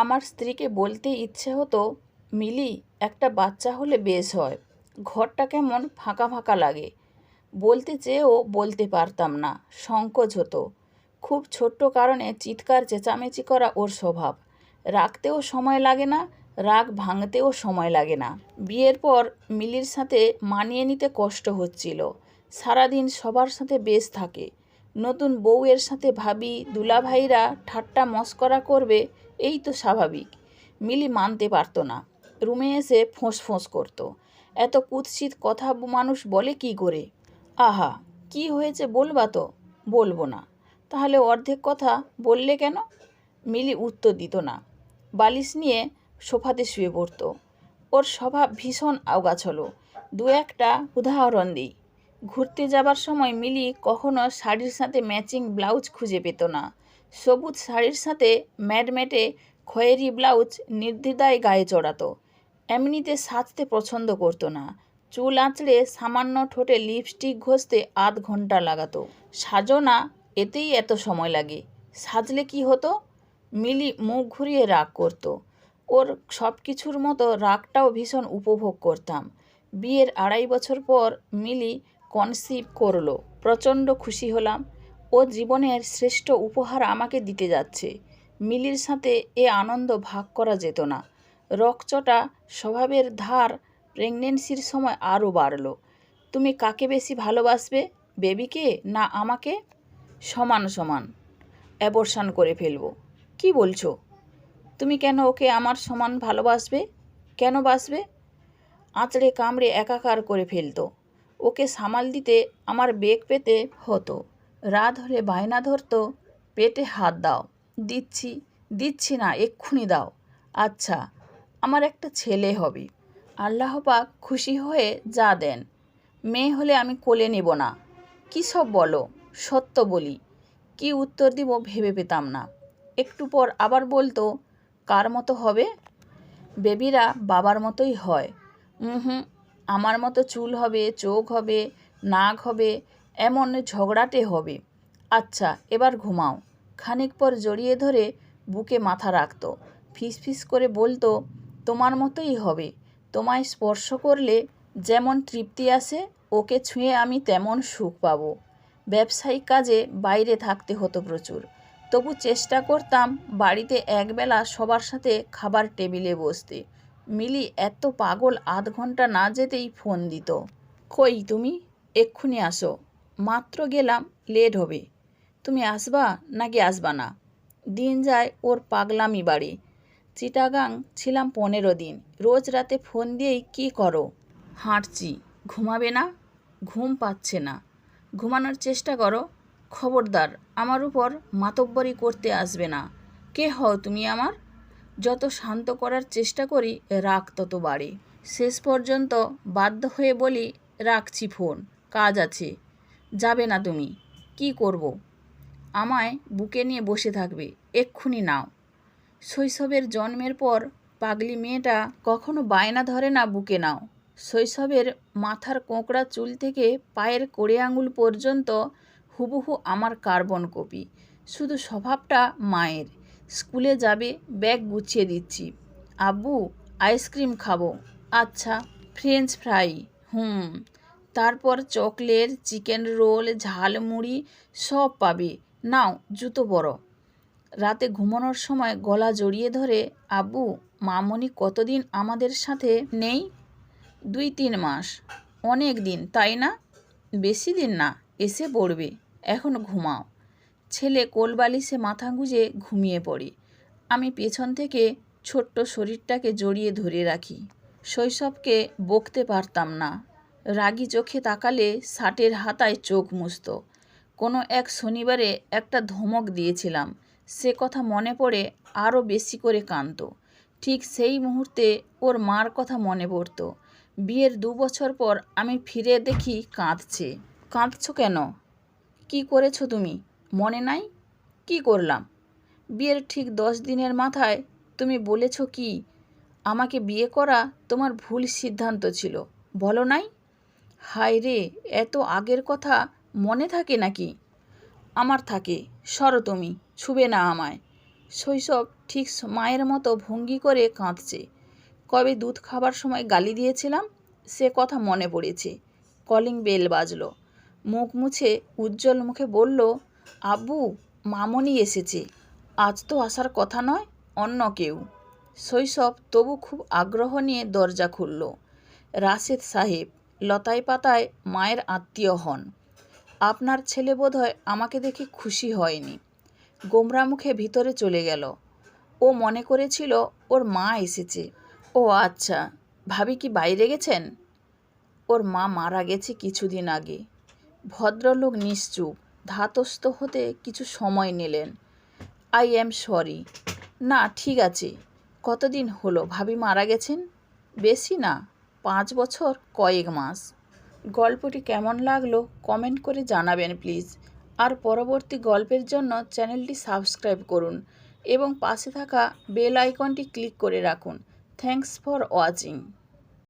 আমার স্ত্রীকে বলতে ইচ্ছে হতো, মিলি, একটা বাচ্চা হলে বেশ হয়। ঘরটা কেমন ফাঁকা ফাঁকা লাগে। বলতে চেয়েও বলতে পারতাম না, সংকোচ হতো। খুব ছোট্ট কারণে চিৎকার চেঁচামেচি করা ওর স্বভাব। রাখতেও সময় লাগে না, রাগ ভাঙতেও সময় লাগে না। বিয়ের পর মিলির সাথে মানিয়ে নিতে কষ্ট হচ্ছিল। সারাদিন সবার সাথে বেশ থাকে। নতুন বউয়ের সাথে ভাবি দুলাভাইরা ঠাট্টা মস্করা করবে, এই তো স্বাভাবিক। মিলি মানতে পারতো না। রুমে এসে ফোঁস করতো। এত কুৎসিত কথা মানুষ বলে কি করে? আহা, কি হয়েছে বলবা তো? বলবো না। তাহলে অর্ধেক কথা বললে কেন? মিলি উত্তর দিত না। বালিশ নিয়ে সোফাতে শুয়ে পড়তো। ওর স্বভাব ভীষণ আওগাছলো। দু একটা উদাহরণ দিই। ঘুরতে যাবার সময় মিলি কখনো শাড়ির সাথে ম্যাচিং ব্লাউজ খুঁজে পেত না। সবুজ শাড়ির সাথে ম্যাটে খয়েরি ব্লাউজ নির্দ্বিধায় গায়ে চড়াতো। এমনিতে সাজতে পছন্দ করতো না। চুল আঁচড়ে সামান্য ঠোঁটে লিপস্টিক ঘষতে আধ ঘন্টা লাগাতো। সাজো না, এতেই এত সময় লাগে। সাজলে কি হতো? মিলি মুখ ঘুরিয়ে রাগ করতো। ওর সব কিছুর মতো রাগটাও ভীষণ উপভোগ করতাম। বিয়ের 2.5 বছর পর মিলি কনসিভ করলো। প্রচণ্ড খুশি হলাম। ও জীবনের শ্রেষ্ঠ উপহার আমাকে দিতে যাচ্ছে। মিলির সাথে এ আনন্দ ভাগ করা যেত না। রকচটা স্বভাবের ধার প্রেগনেন্সির সময় আরও বাড়ল। তুমি কাকে বেশি ভালোবাসবে, বেবিকে না আমাকে? সমান সমান। অ্যাবর্শন করে ফেলবো। কি বলছো? তুমি কেন ওকে আমার সমান ভালোবাসবে? কেন বাসবে? আঁচড়ে কামড়ে একাকার করে ফেলতো। ওকে সামাল দিতে আমার বেগ পেতে হতো। রাত হলে বায়না ধরতো, পেটে হাত দাও। দিচ্ছি। দিচ্ছি না, এক্ষুনি দাও। আচ্ছা, আমার একটা ছেলে হবে। আল্লাহ পাক খুশি হয়ে যা দেন। মেয়ে হলে আমি কোলে নেব না। কী সব বলো? সত্য বলি। কি উত্তর দিব ভেবে পেতাম না। একটু পর আবার বলতো, কার মতো হবে? বেবিরা বাবার মতোই হয়। হুম, আমার মতো চুল হবে, চোখ হবে, নাক হবে, এমন ঝগড়াটে হবে। আচ্ছা, এবার ঘুমাও। খানিক পর জড়িয়ে ধরে বুকে মাথা রাখতো। ফিসফিস করে বলতো, তোমার মতোই হবে। তোমায় স্পর্শ করলে যেমন তৃপ্তি আসে, ওকে ছুঁয়ে আমি তেমন সুখ পাবো। ব্যবসায়িক কাজে বাইরে থাকতে হতো প্রচুর। তবু চেষ্টা করতাম বাড়িতে একবেলা সবার সাথে খাবার টেবিলে বসতে। মিলি এত পাগল, আধ ঘন্টা না যেতেই ফোন দিত। কই তুমি? এক্ষুনি আসো। মাত্র গেলাম, লেট হবে। তুমি আসবা নাকি আসবা না? দিন যায় ওর পাগলামি বাড়ি। চিটাগাং ছিলাম 15 দিন। রোজ রাতে ফোন দিয়েই কি করো? হাঁটছি। ঘুমাবে না? ঘুম পাচ্ছে না। ঘুমানোর চেষ্টা করো। খবরদার আমার উপর মাতব্বরি করতে আসবে না। কে হও তুমি আমার? যত শান্ত করার চেষ্টা করি রাগ তত বাড়ে। শেষ পর্যন্ত বাধ্য হয়ে বলি, রাখছি ফোন, কাজ আছে। যাবে না তুমি? কি করব? আমায় বুকে নিয়ে বসে থাকবে, এক্ষুনি নাও। শৈশবের জন্মের পর পাগলি মেয়েটা কখনো বায়না ধরে না বুকে নাও। শৈশবের মাথার কোঁকড়া চুল থেকে পায়ের কড়ে আঙুল পর্যন্ত হুবহু আমার কার্বন কপি। শুধু স্বভাবটা মায়ের। স্কুলে যাবে, ব্যাগ গুছিয়ে দিচ্ছি। আব্বু, আইসক্রিম খাবো। আচ্ছা। French fry. তারপর চকলেট, চিকেন রোল, ঝালমুড়ি সব পাবে। নাও, জুতো পরো। রাতে ঘুমানোর সময় গলা জড়িয়ে ধরে, আব্বু, মামনি কতদিন আমাদের সাথে নেই? 2-3 মাস। অনেক দিন, তাই না? বেশি দিন না, এসে পড়বে। এখন ঘুমাও। ছেলে কোলবালিশে মাথা গুঁজে ঘুমিয়ে পড়ে। আমি পেছন থেকে ছোট্ট শরীরটাকে জড়িয়ে ধরে রাখি। শৈশবকে বকতে পারতাম না। রাগী চোখে তাকালে শার্টের হাতায় চোখ মুছত। কোনো এক শনিবারে একটা ধমক দিয়েছিলাম। সে কথা মনে পড়ে আরও বেশি করে কাঁদত। ঠিক সেই মুহূর্তে ওর মার কথা মনে পড়ত। বিয়ের 2 বছর পর আমি ফিরে দেখি কাঁদছে। কাঁদছো কেন? কি করেছো তুমি? মনে নাই? কি করলাম? বিয়ের ঠিক 10 দিনের মাথায় তুমি বলেছ কি, আমাকে বিয়ে করা তোমার ভুল সিদ্ধান্ত ছিল, বলো নাই? হায় রে, এত আগের কথা মনে থাকে নাকি? আমার থাকে। সরো তুমি, ছুবে না আমায়। শৈশব ঠিক মায়ের মতো ভঙ্গি করে কাঁদছে। কবে দুধ খাবার সময় গালি দিয়েছিলাম সে কথা মনে পড়েছে। কলিং বেল বাজলো। মুখ মুছে উজ্জ্বল মুখে বলল, আব্বু, মামনি এসেছে। আজ তো আসার কথা নয়, অন্য কেউ। শৈশব তবু খুব আগ্রহ নিয়ে দরজা খুলল। রাশেদ সাহেব, লতায় পাতায় মায়ের আত্মীয় হন। আপনার ছেলে বোধহয় আমাকে দেখে খুশি হয়নি। গোমরা মুখে ভিতরে চলে গেল। ও মনে করেছিল ওর মা এসেছে। ও আচ্ছা, ভাবি কি বাইরে গেছেন? ওর মা মারা গেছে কিছুদিন আগে। ভদ্রলোক নিশ্চুপ, ধাতস্থ হতে কিছু সময় নিলেন। I am sorry. না, ঠিক আছে। কতদিন হলো ভাবি মারা গেছেন? বেশি না, 5 বছর কয়েক মাস। গল্পটি কেমন লাগলো কমেন্ট করে জানাবেন প্লিজ। আর পরবর্তী গল্পের জন্য চ্যানেলটি সাবস্ক্রাইব করুন এবং পাশে থাকা বেল আইকনটি ক্লিক করে রাখুন। Thanks for watching.